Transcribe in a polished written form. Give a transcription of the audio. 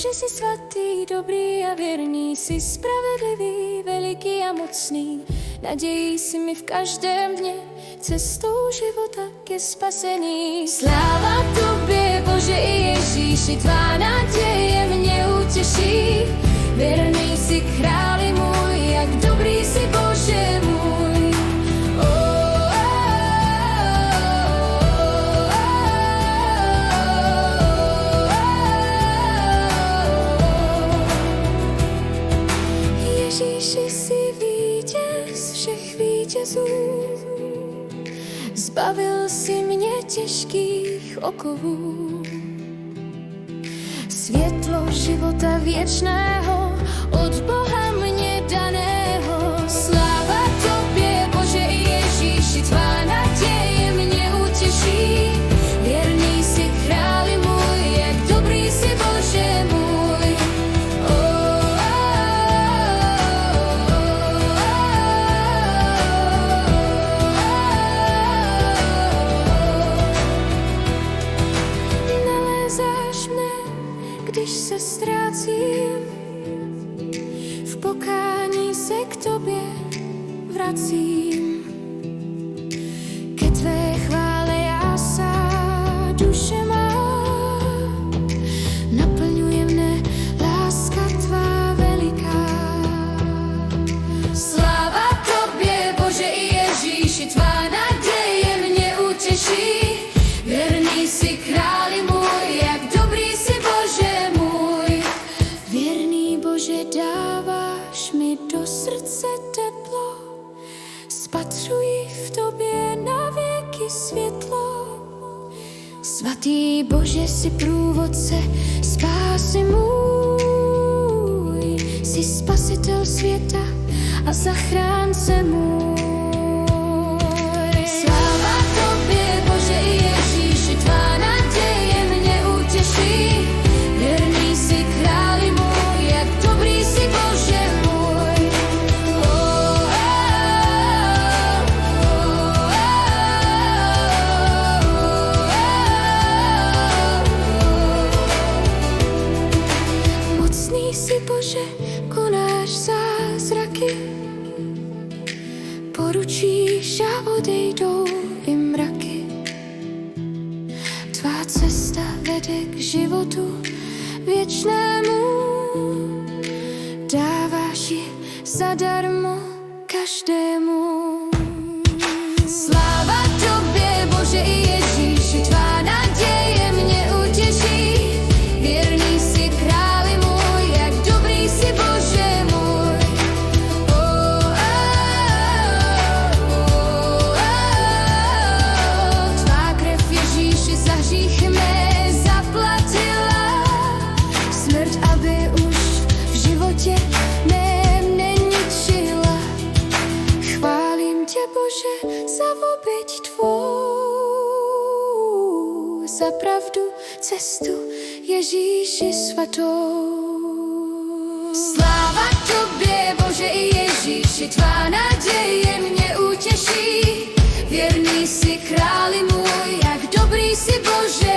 Bože, si svatý, dobrý a věrný, si spravedlivý, veliký a mocný. Nadějí si mi v každém dně, cestou života ke spasení. Sláva tobě, Bože i Ježíši, tvá naděje mě utěší. Věrný si králi můj, jak dobrý si Bože můj. Ježíši, jsi vítěz všech vítězů, zbavil si mě těžkých okovů. Světlo života věčného od Boha mě daného. Sláva tobě, Bože i Ježíši, tvá naděje mě utěší. Věrný si králi můj, jak dobrý si Bože můj. Nalézáš mne, když se ztrácím, v pokání se k tobě vracím. Ke tvé chvále jásá duše má, naplňuje mne láska tvá veliká. Sláva tobě, Bože i Ježíši, tvá naděje mě utěší. Věrný si králi můj, jak dobrý si Bože můj. Věrný Bože, dáváš mi do srdce teplo, spatřuji v tobě na věky světlo. Svatý Bože, si průvodce spásy můj, jsi spasitel světa a zachránce můj. Sláva tobě, Bože i Ježíši, tvá naděje mě utěší. Věrný si králi můj, jak dobrý si Bože můj. Mocný si Bože, konáš zázraky, poručíš a odejdou i mraky. Tvá cesta vede k životu věčnému, dáváš ji zadarmo každému. Sláva tobě, Bože i Ježíši, tvá naděje mě utěší. Věrný si králi můj, jak dobrý si Bože můj. Tvá krev Ježíši za hříchy mé zaplatila, smrt, aby už v životě mém neničila. Chválím tě, Bože, za oběť tvou, za pravdu, cestu Ježíši svatou. Sláva tobě, Bože i Ježíši, tvá naděje mě utěší. Věrný si králi můj, jak dobrý si Bože